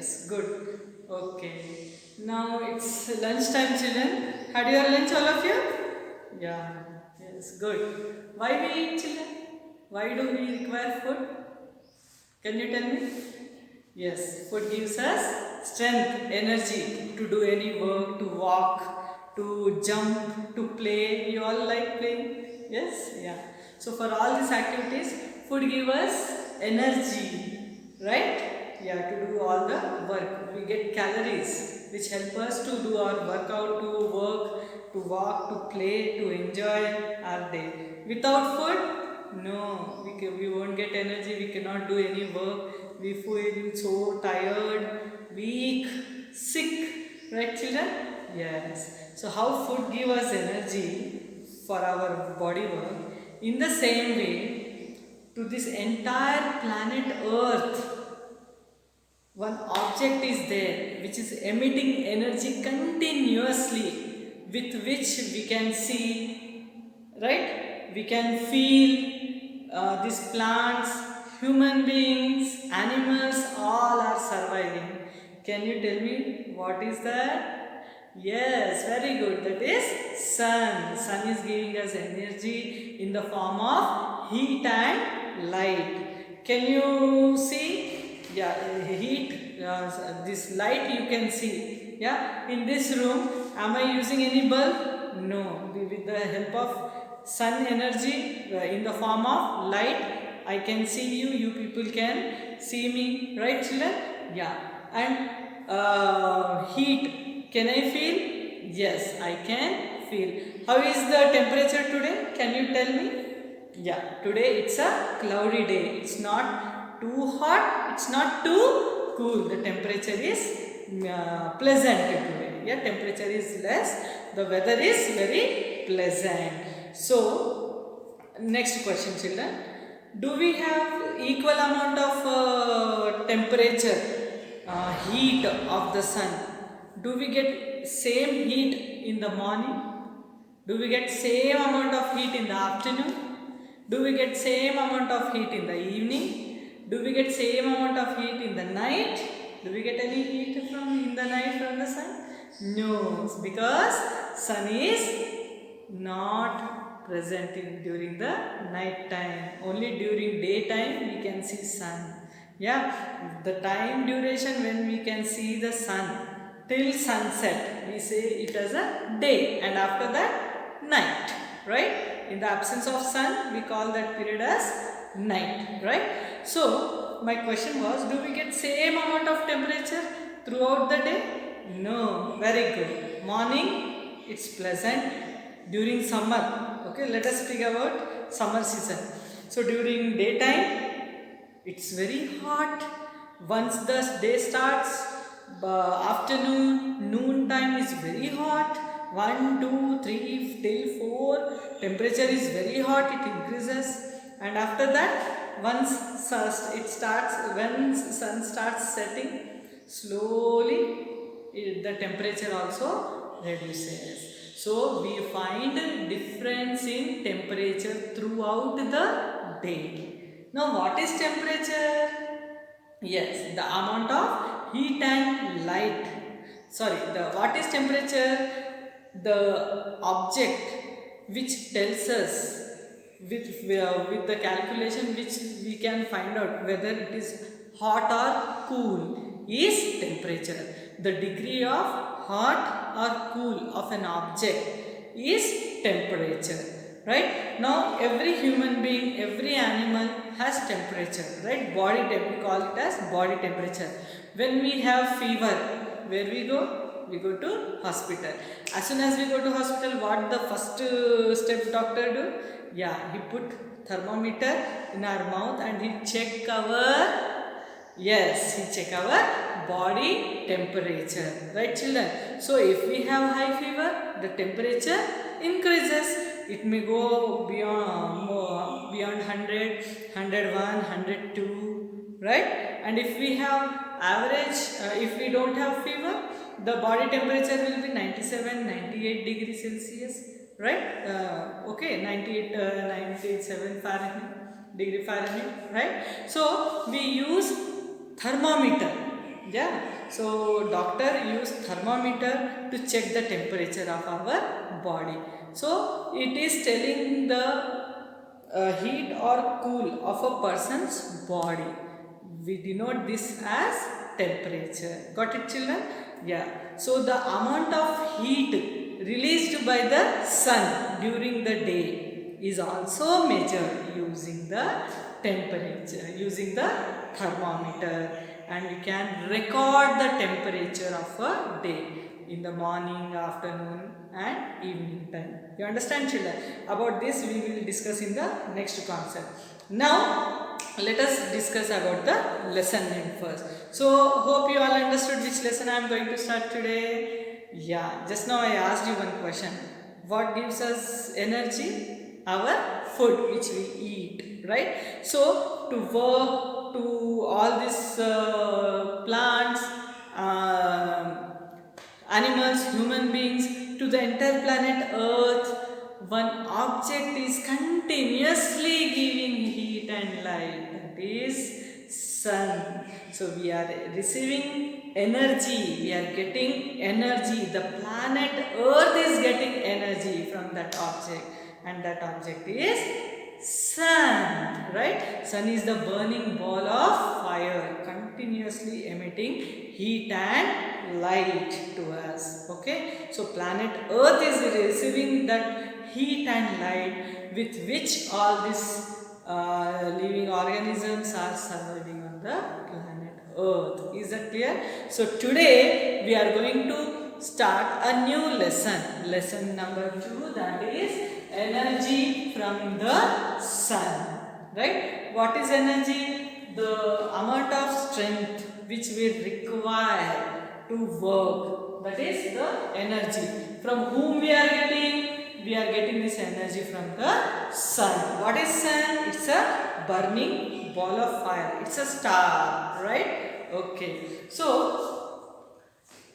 Yes, good. Okay. Now it's lunchtime, children. Had your lunch, all of you? Yeah. Yes, good. Why we eat, children? Why do we require food? Can you tell me? Yes, food gives us strength, energy to do any work, to walk, to jump, to play. You all like playing? Yes? Yeah. So for all these activities, food gives us energy, right? Yeah, to do all the work. We get calories which help us to do our workout, to work, to walk, to play, to enjoy our day. Without food, no, we won't get energy, we cannot do any work, we feel so tired, weak, sick, right children? Yes. So how food give us energy for our body work, in the same way, to this entire planet Earth, one object is there which is emitting energy continuously, with which we can see, right? We can feel these plants, human beings, animals, all are surviving. Can you tell me what is that? Yes, very good. That is sun. Sun is giving us energy in the form of heat and light. Can you see? Yeah, heat. This light you can see. Yeah, in this room, am I using any bulb? No. With the help of sun energy in the form of light, I can see you. You people can see me, right, children? Yeah, and heat. Can I feel? Yes, I can feel. How is the temperature today? Can you tell me? Yeah, today it's a cloudy day. It's not too hot, it's not too cool. The temperature is pleasant today. Yeah, temperature is less. The weather is very pleasant. So, next question, children. Do we have equal amount of temperature, heat of the sun? Do we get same heat in the morning? Do we get same amount of heat in the afternoon? Do we get same amount of heat in the evening? Do we get same amount of heat in the night? Do we get any heat from in the night from the sun? No, because sun is not present during the night time. Only during daytime we can see sun. Yeah, the time duration when we can see the sun till sunset, we say it as a day, and after that night, right? In the absence of sun, we call that period as night, right? So my question was, do we get same amount of temperature throughout the day? No. Very good. Morning it's pleasant. During summer, okay, let us speak about summer season. So during daytime it's very hot. Once the day starts, afternoon, noon time is very hot. 1, 2, 3 till 4. Temperature is very hot, it increases. And after that, once when sun starts setting, slowly the temperature also reduces. So we find difference in temperature throughout the day. Now what is temperature? Yes, the amount of heat and light. Sorry, the what is temperature? The object which tells us with the calculation which we can find out whether it is hot or cool is temperature. The degree of hot or cool of an object is temperature. Right? Now every human being, every animal has temperature, right? Body temperature, we call it as body temperature. When we have fever, where we go? We go to hospital. As soon as we go to hospital, what the first step doctor do? Yeah, he put thermometer in our mouth and he check our, yes, he check our body temperature, right children? So if we have high fever, the temperature increases. It may go beyond 100, 101, 102, right? And if we have average, if we don't have fever, the body temperature will be 97, 98 degrees Celsius, right? Okay, 98, 97 Fahrenheit, degree Fahrenheit, right? So we use thermometer. Yeah, So doctor use thermometer to check the temperature of our body. So it is telling the heat or cool of a person's body. We denote this as temperature. Got it, children? Yeah. So the amount of heat released by the sun during the day is also measured using the temperature, using the thermometer, and we can record the temperature of a day in the morning, afternoon and evening time. You understand, children? About this we will discuss in the next concept. Now let us discuss about the lesson name first. So hope you all understood which lesson I am going to start today. Yeah, just now I asked you one question. What gives us energy? Our food which we eat, right? So to work, to all these plants, animals, human beings, to the entire planet Earth, one object is continuously giving heat and light, that is sun. So we are receiving energy, we are getting energy, the planet Earth is getting energy from that object, and that object is sun, right? Sun is the burning ball of fire, continuously emitting heat and light to us. Okay, so planet Earth is receiving that heat and light with which all these living organisms are surviving on the planet Earth. Is that clear? So today we are going to start a new lesson, lesson number 2, that is energy from the sun, right? What is energy? The amount of strength which we require to work, that is the energy. From whom we are getting? We are getting this energy from the sun. What is sun? It's a burning ball of fire. It's a star, right? Okay. So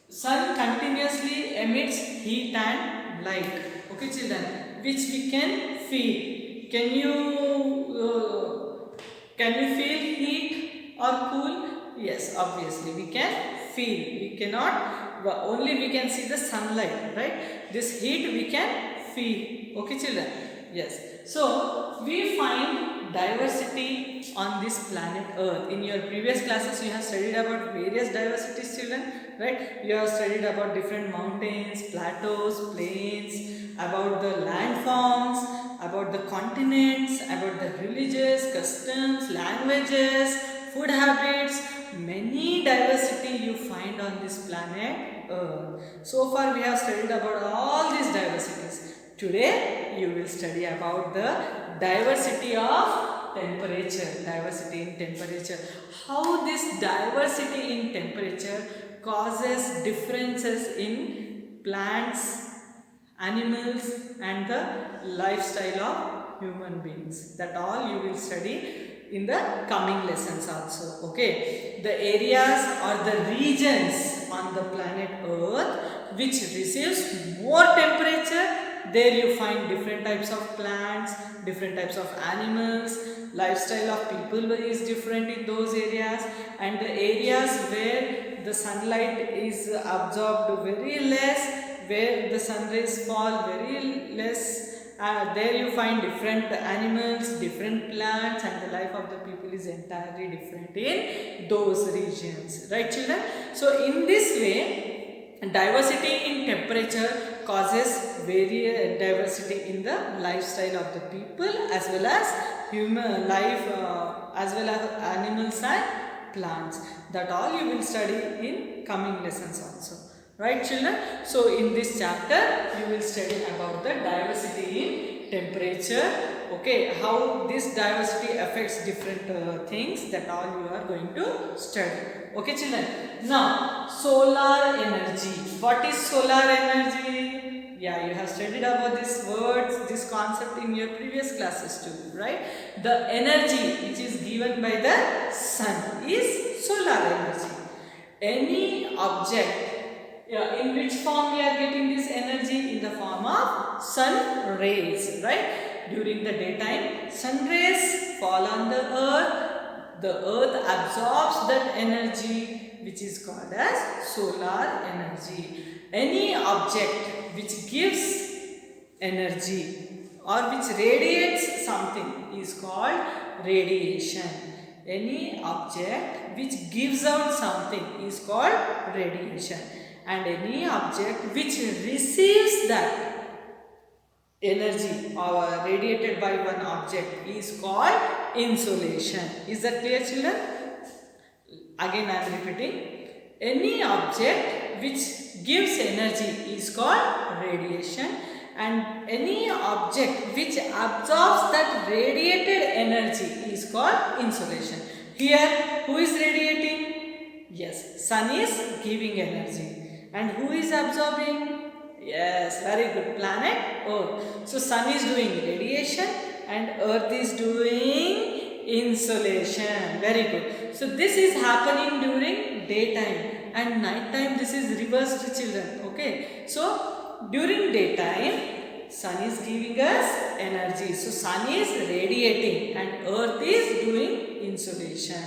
sun continuously emits heat and light. Okay, children, which we can feel. Can you feel heat or cool? Yes, obviously we can feel. We cannot, only we can see the sunlight, right? This heat we can feel. Okay, children? Yes. So we find diversity on this planet Earth. In your previous classes you have studied about various diversities, children, right? You have studied about different mountains, plateaus, plains, about the landforms, about the continents, about the religions, customs, languages, food habits. Many diversity you find on this planet Earth. So far we have studied about all these diversities. Today you will study about the diversity of temperature, diversity in temperature. How this diversity in temperature causes differences in plants, animals and the lifestyle of human beings. That all you will study in the coming lessons also. Okay, the areas or the regions on the planet Earth which receives more temperature, there you find different types of plants, different types of animals, lifestyle of people is different in those areas, and the areas where the sunlight is absorbed very less, where the sun rays fall very less, there you find different animals, different plants, and the life of the people is entirely different in those regions, right, children? So in this way, diversity in temperature causes various diversity in the lifestyle of the people as well as human life, as well as animals and plants. That all you will study in coming lessons also, right, children? So in this chapter you will study about the diversity in temperature. Okay, how this diversity affects different things, that all you are going to study. Okay, children. Now solar energy. What is solar energy? Yeah, you have studied about these words, this concept in your previous classes too, right? The energy which is given by the sun is solar energy. Any object, yeah, in which form we are getting this energy? In the form of sun rays, right? During the daytime, sun rays fall on the earth absorbs that energy which is called as solar energy. Any object which gives energy or which radiates something is called radiation. Any object which gives out something is called radiation, and any object which receives that energy or radiated by one object is called insolation. Is that clear, children? Again I am repeating. Any object which gives energy is called radiation, and any object which absorbs that radiated energy is called insolation. Here, who is radiating? Yes, sun is giving energy. And who is absorbing? Yes, very good. Planet Earth. So sun is doing radiation and Earth is doing insolation. Very good. So this is happening during daytime, and night time this is reversed, children. Okay. So during daytime, sun is giving us energy. So sun is radiating and Earth is doing insolation.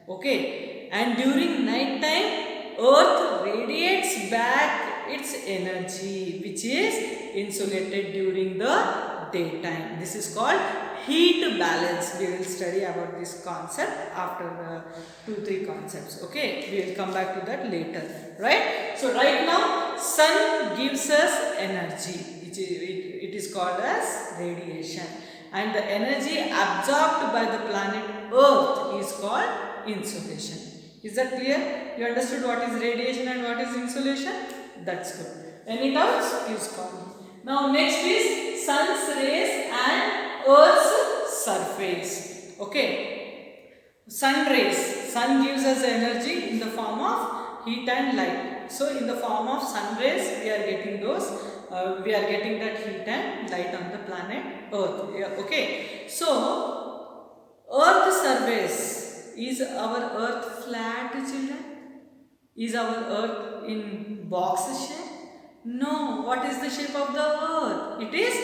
Okay. And during night time, Earth radiates back its energy, which is insulated during the daytime. This is called heat balance. We will study about this concept after the 2-3 concepts. Okay, we will come back to that later. Right? So right now, sun gives us energy. It is called as radiation, and the energy absorbed by the planet Earth is called insolation. Is that clear? You understood what is radiation and what is insolation? That's good. Any doubts? Please call me. Now next is sun's rays and Earth's surface. Okay. Sun rays. Sun gives us energy in the form of heat and light. So in the form of sun rays, we are getting those. We are getting that heat and light on the planet Earth. Yeah, okay. So Earth's surface, is our Earth flat, children? Is our Earth in box shape? No. What is the shape of the Earth? It is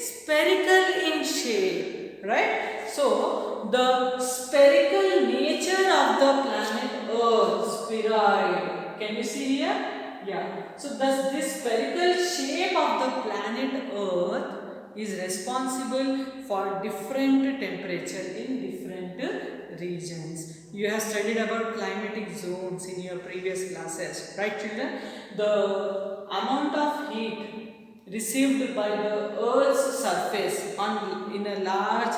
spherical in shape, right? So the spherical nature of the planet Earth, spheroid. Can you see here? Yeah. So thus this spherical shape of the planet Earth is responsible for different temperature in different regions. You have studied about climatic zones in your previous classes, right, children? The amount of heat received by the Earth's surface in a large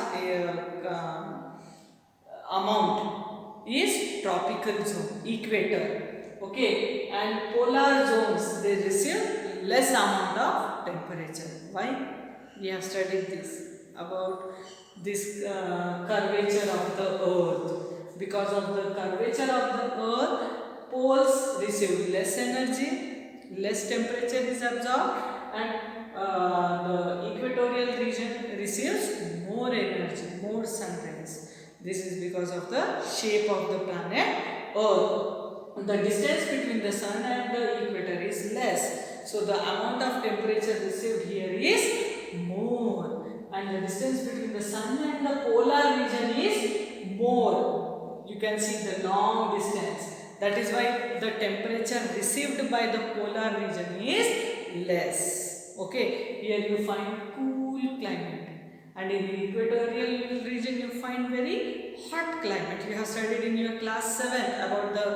amount is tropical zone, equator. Okay, and polar zones, they receive less amount of temperature. Why? We have studied this about this curvature of the Earth. Because of the curvature of the Earth, poles receive less energy, less temperature is absorbed, and the equatorial region receives more energy, more sun rays. This is because of the shape of the planet Earth. The distance between the sun and the equator is less, so the amount of temperature received here is more, and the distance between the sun and the polar region is more. You can see the long distance. That is why the temperature received by the polar region is less. Okay, here you find cool climate, and in the equatorial region you find very hot climate. You have studied in your class 7 about the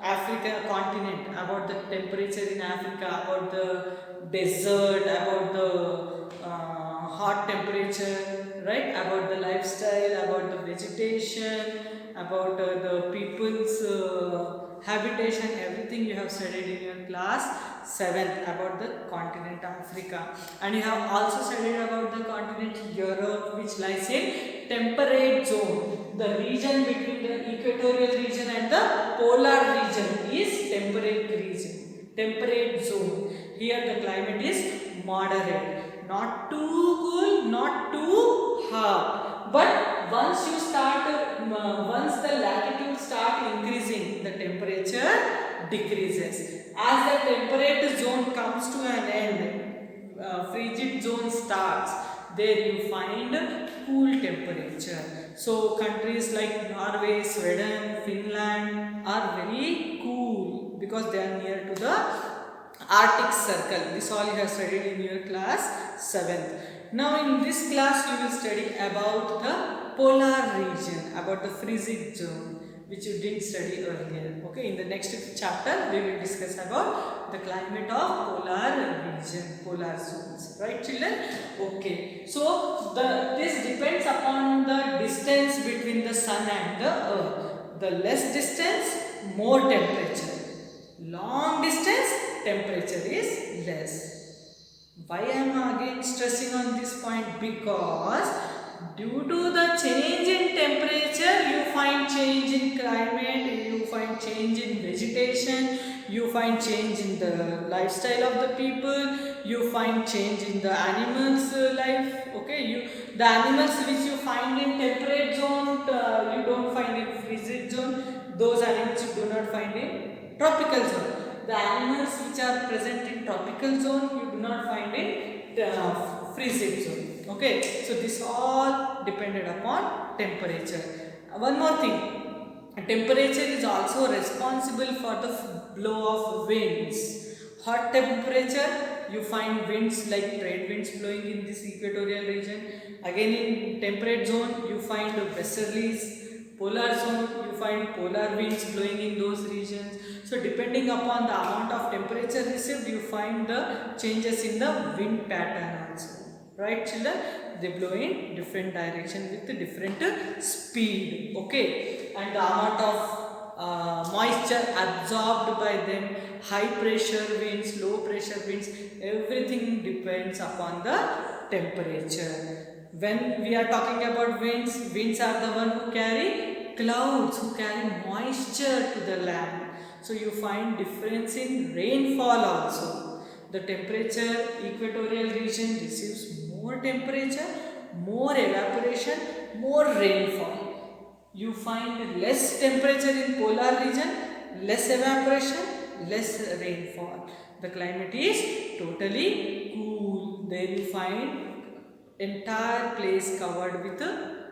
Africa continent, about the temperature in Africa, about the desert, about the hot temperature, right? About the lifestyle, about the vegetation, about the people's habitation, everything you have studied in your class 7 about the continent Africa. And you have also studied about the continent Europe, which lies in temperate zone. The region between the equatorial region and the polar region is temperate region, temperate zone. Here the climate is moderate, not too cool, not too hot. But once you start, once the latitude start increasing, the temperature decreases. As the temperate zone comes to an end, frigid zone starts. There you find cool temperature. So countries like Norway, Sweden, Finland are very cool because they are near to the Arctic Circle. This all you have studied in your class 7th. Now in this class you will study about the polar region, about the freezing zone, which you didn't study earlier. Okay, in the next chapter we will discuss about the climate of polar region, polar zones. Right, children? Okay, so this depends upon the distance between the sun and the earth. The less distance, more temperature. Long distance, temperature is less. Why I am again stressing on this point? Because due to the change in temperature, you find change in climate, you find change in vegetation, you find change in the lifestyle of the people, you find change in the animals' life. Okay, the animals which you find in temperate zone, you don't find in frigid zone. Those animals you do not find in tropical zone. The animals which are present in tropical zone, you do not find in frigid zone. Okay, so this all depended upon temperature. One more thing, temperature is also responsible for the blow of winds. Hot temperature, you find winds like trade winds blowing in this equatorial region. Again in temperate zone, you find westerlies. Polar zone, you find polar winds blowing in those regions. So depending upon the amount of temperature received, you find the changes in the wind pattern also. Right, children? They blow in different direction with different speed. Okay, and the amount of moisture absorbed by them, high pressure winds, low pressure winds, everything depends upon the temperature. When we are talking about winds, winds are the one who carry clouds, who carry moisture to the land. So you find difference in rainfall also. The temperature, equatorial region receives more temperature, more evaporation, more rainfall. You find less temperature in polar region, less evaporation, less rainfall. The climate is totally cool. There you find entire place covered with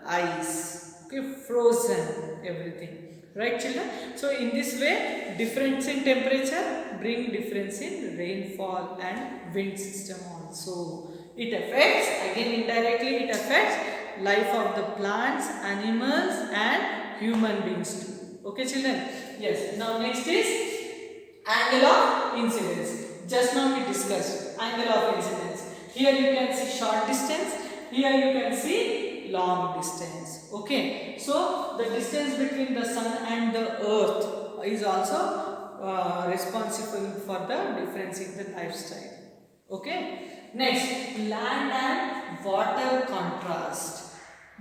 ice. Okay, frozen everything. Right, children? So in this way, difference in temperature bring difference in rainfall and wind system also. It affects, again indirectly it affects life of the plants, animals and human beings too. Okay, children? Yes. Now next is angle of incidence. Just now we discussed angle of incidence. Here you can see short distance, here you can see long distance. Okay, so the distance between the sun and the earth is also responsible for the difference in the lifestyle. Okay, next, land and water contrast.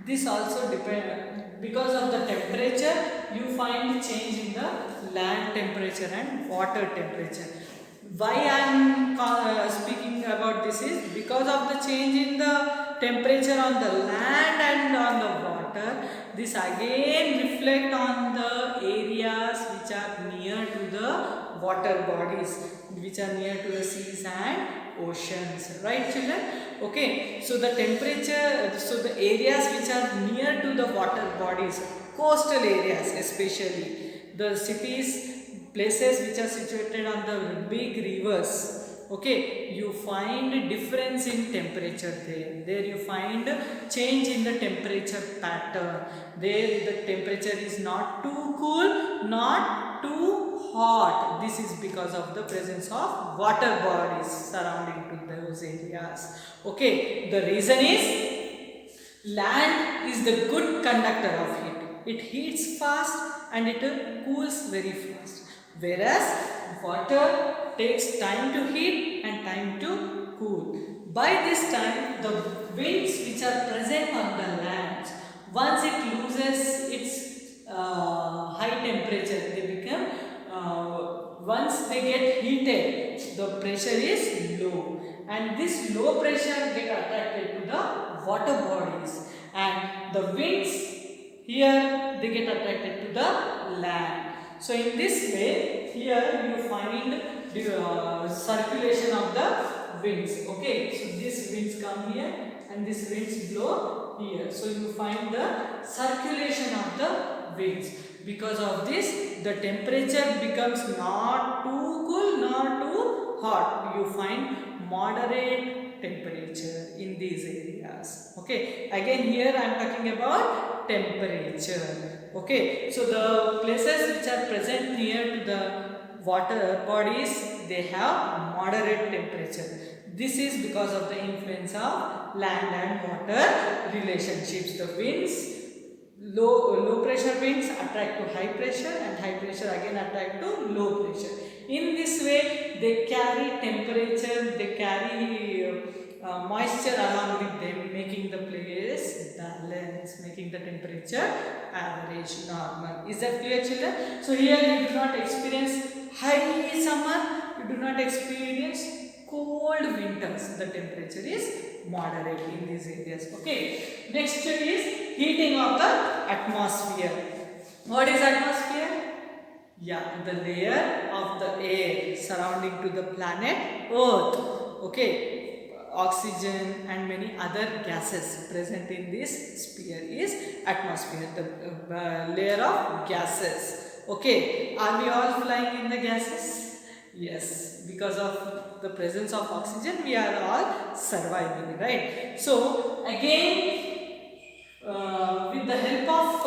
This also depends, because of the temperature you find change in the land temperature and water temperature. Why I am speaking about this is because of the change in the temperature on the land and on the water. This again reflect on the areas which are near to the water bodies, which are near to the seas and oceans. Right, children? Okay, so the temperature, so the areas which are near to the water bodies, coastal areas especially, the cities, places which are situated on the big rivers, okay, you find difference in temperature there. There you find change in the temperature pattern. There the temperature is not too cool, not too hot. This is because of the presence of water bodies surrounding to those areas. Okay, the reason is land is the good conductor of heat. It heats fast and it cools very fast. Whereas water takes time to heat and time to cool. By this time, the winds which are present on the land, once it loses its high temperature, they become, once they get heated, the pressure is low. And this low pressure get attracted to the water bodies. And the winds here, they get attracted to the land. So in this way, here you find the circulation of the winds. Okay, so these winds come here and these winds blow here. So you find the circulation of the winds. Because of this, the temperature becomes not too cool nor too hot. You find moderate temperature in these areas. Okay, again here I am talking about temperature. Okay, so the places which are present near to the water bodies, they have moderate temperature. This is because of the influence of land and water relationships. The winds, low pressure winds attract to high pressure and high pressure again attract to low pressure. In this way they carry temperature, they carry moisture along with them, making the place balance, making the temperature average, normal. Is that clear, children? So here you do not experience high summer, you do not experience cold winters. The temperature is moderate in these areas. Okay, next is heating of the atmosphere. What is atmosphere? Yeah, the layer of the air surrounding to the planet Earth. Okay, oxygen and many other gases present in this sphere is atmosphere, the layer of gases. Okay, are we all flying in the gases? Yes, because of the presence of oxygen we are all surviving, right? So again, with the help of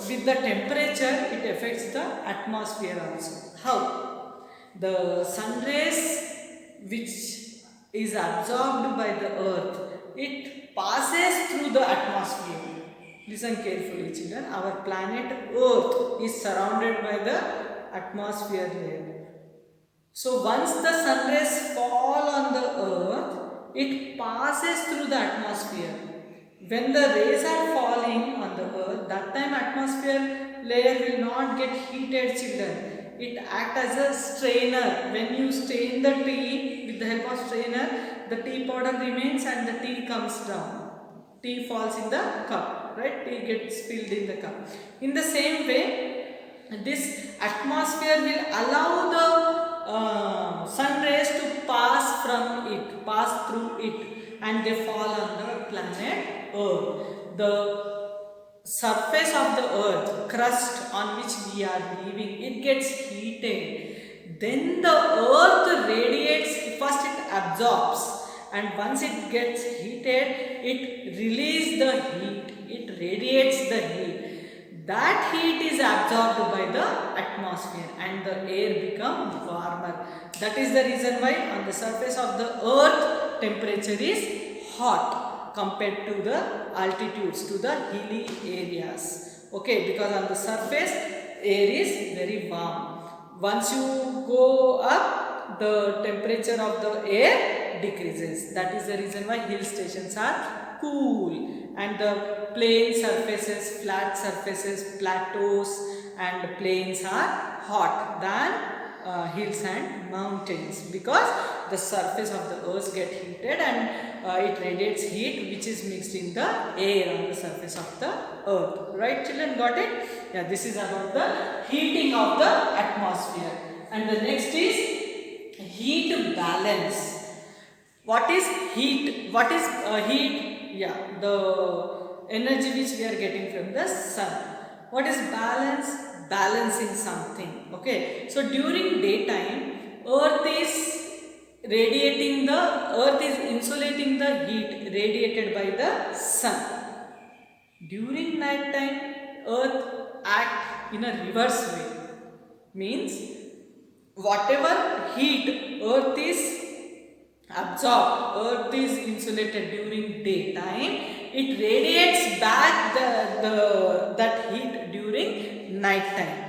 with the temperature it affects the atmosphere also. How? The sun rays which is absorbed by the earth, it passes through the atmosphere. Listen carefully, children. Our planet Earth is surrounded by the atmosphere layer. So once the sun rays fall on the earth, it passes through the atmosphere. When the rays are falling on the earth, that time atmosphere layer will not get heated, children. It acts as a strainer. When you strain the tea with the help of strainer, the tea powder remains and the tea comes down. Tea falls in the cup, right? Tea gets spilled in the cup. In the same way, this atmosphere will allow the sun rays to pass through it, and they fall on the planet Earth. The surface of the earth, crust on which we are living, it gets heated. Then the earth radiates, first it absorbs, and once it gets heated, it releases the heat, it radiates the heat. That heat is absorbed by the atmosphere and the air becomes warmer. That is the reason why on the surface of the earth temperature is hot compared to the altitudes, to the hilly areas. Okay, because on the surface air is very warm. Once you go up, the temperature of the air decreases. That is the reason why hill stations are cool and the plain surfaces, flat surfaces, plateaus and plains are hot than hills and mountains, because the surface of the earth get heated and it radiates heat which is mixed in the air on the surface of the earth. Right, children, got it? Yeah, this is about the heating of the atmosphere. And the next is heat balance. What is heat? What is heat? Yeah, the energy which we are getting from the sun. What is balance? Balancing something. Okay, so during daytime, earth is insulating the heat radiated by the sun. During night time, earth act in a reverse way. Means whatever heat earth is absorbed, earth is insulated during daytime, it radiates back that heat during night time.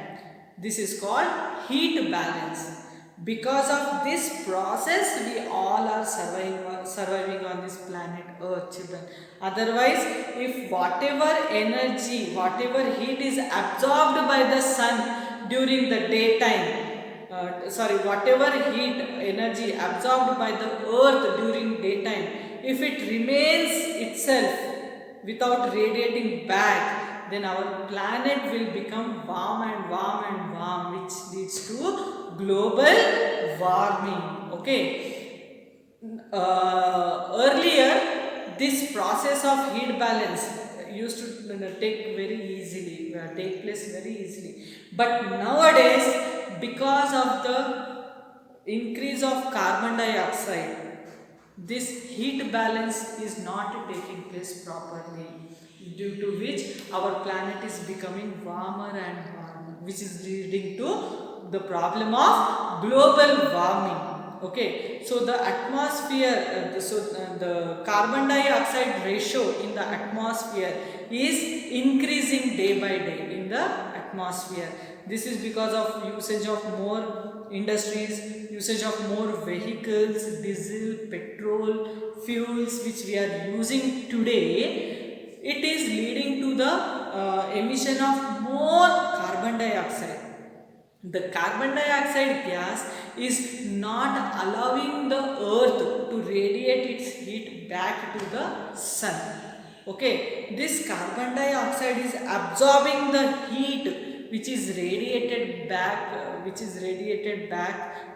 This is called heat balance. Because of this process, we all are surviving on this planet Earth, children. Otherwise, if whatever energy, whatever heat is absorbed by the sun during the daytime, whatever heat energy absorbed by the earth during daytime, if it remains itself without radiating back, then our planet will become warm and warm and warm, which leads to global warming. Okay, Earlier this process of heat balance used to take very easily, take place very easily, but nowadays, because of the increase of carbon dioxide, this heat balance is not taking place properly, due to which our planet is becoming warmer and warmer, which is leading to the problem of global warming. Okay, so the atmosphere, the carbon dioxide ratio in the atmosphere is increasing day by day in the atmosphere. This is because of usage of more industries, usage of more vehicles, diesel, petrol, fuels which we are using today. It is leading to the emission of more carbon dioxide. The carbon dioxide gas is not allowing the earth to radiate its heat back to the sun. Okay, this carbon dioxide is absorbing the heat which is radiated back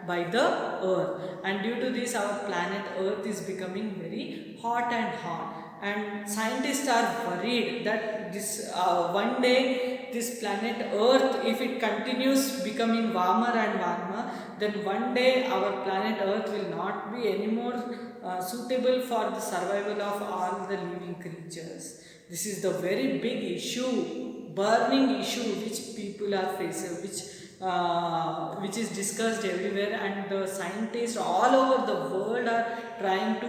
by the earth, and due to this our planet earth is becoming very hot and hot, and scientists are worried that this one day this planet earth, if it continues becoming warmer and warmer, then one day our planet earth will not be anymore suitable for the survival of all the living creatures. This is the very big issue, burning issue which people are facing, which is discussed everywhere, and the scientists all over the world are trying to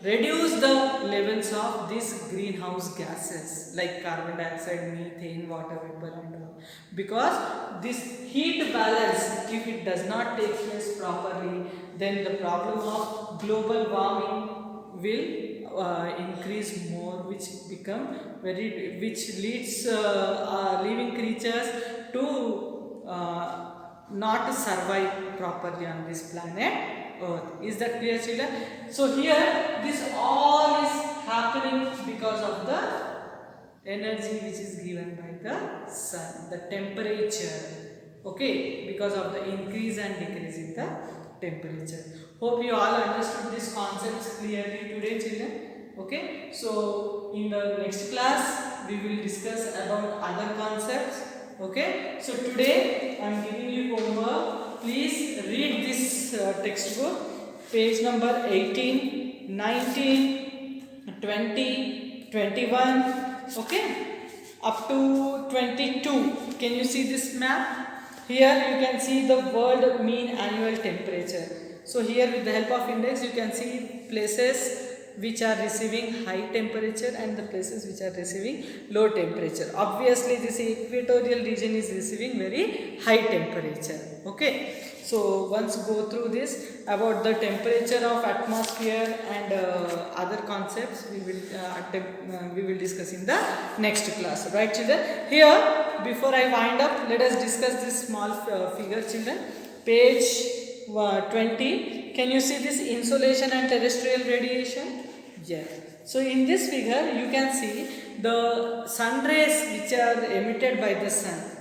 reduce the levels of these greenhouse gases like carbon dioxide, methane, water vapor and all, because this heat balance, if it does not take place properly, then the problem of global warming will increase more, which leads living creatures to not survive properly on this planet Earth. Is that clear, children? So here this all is happening because of the energy which is given by the sun, the temperature. Okay, because of the increase and decrease in the temperature. Hope you all understood these concepts clearly today, children. Okay, so in the next class we will discuss about other concepts. Okay, so today I am giving you homework. Please read this textbook, page number 18, 19, 20, 21, okay, up to 22. Can you see this map? Here you can see the world mean annual temperature. So here with the help of index you can see places which are receiving high temperature and the places which are receiving low temperature. Obviously this equatorial region is receiving very high temperature. Okay, so once go through this about the temperature of atmosphere and other concepts we will discuss in the next class, right children? Here before I wind up, let us discuss this small figure, children. Page 20. Can you see this insolation and terrestrial radiation? Yes. So in this figure you can see the sun rays which are emitted by the sun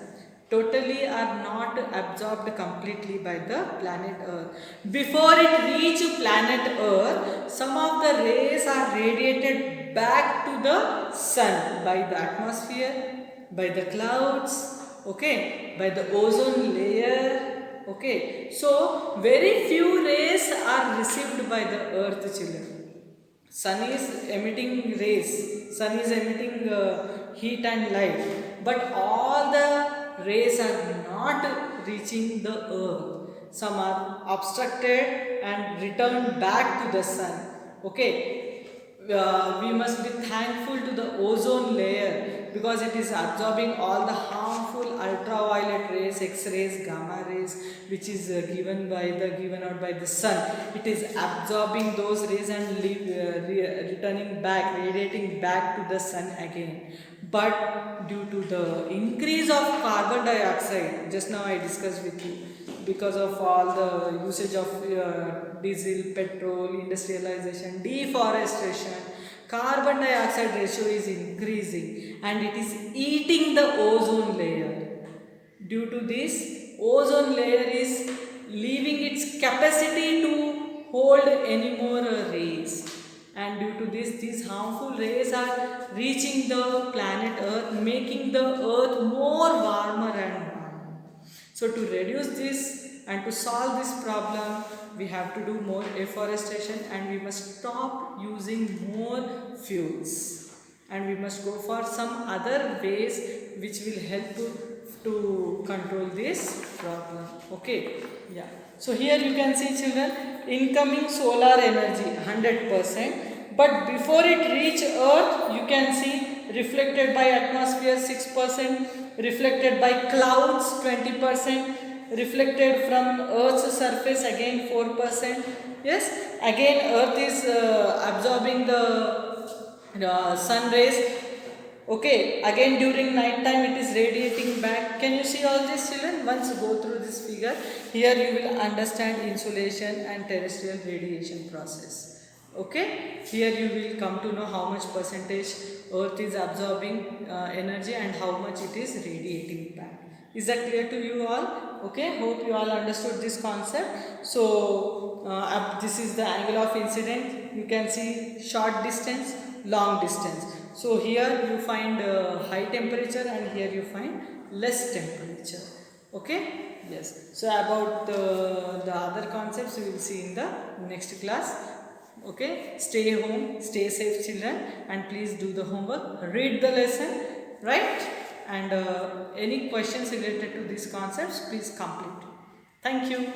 totally are not absorbed completely by the planet Earth. Before it reach planet Earth, some of the rays are radiated back to the sun by the atmosphere, by the clouds, okay, by the ozone layer. Okay, so very few rays are received by the earth, children. Sun is emitting rays, sun is emitting heat and light, but all the rays are not reaching the earth. Some are obstructed and returned back to the sun. Okay, we must be thankful to the ozone layer because it is absorbing all the harmful ultraviolet rays, X-rays, gamma rays which is given out by the sun. It is absorbing those rays and returning back, radiating back to the sun again. But due to the increase of carbon dioxide, just now I discussed with you, because of all the usage of diesel, petrol, industrialization, deforestation, carbon dioxide ratio is increasing and it is eating the ozone layer. Due to this, ozone layer is leaving its capacity to hold any more rays, and due to this, these harmful rays are reaching the planet Earth, making the Earth more warmer and warmer. So to reduce this and to solve this problem, we have to do more afforestation, and we must stop using more fuels, and we must go for some other ways which will help to control this problem. Okay, yeah. So here you can see, children, incoming solar energy 100%, but before it reach Earth, you can see reflected by atmosphere 6%, reflected by clouds 20%, reflected from Earth's surface again 4%. Yes, again Earth is absorbing the sun rays. Okay, again during night time it is radiating back. Can you see all this, children? Once go through this figure, here you will understand insolation and terrestrial radiation process. Okay, here you will come to know how much percentage Earth is absorbing energy and how much it is radiating back. Is that clear to you all? Okay, hope you all understood this concept. So this is the angle of incidence. You can see short distance, long distance. So here you find high temperature, and here you find less temperature. Okay, yes. So about the other concepts we will see in the next class. Okay, stay home, stay safe, children, and please do the homework, read the lesson, right? And any questions related to these concepts, please complete. Thank you.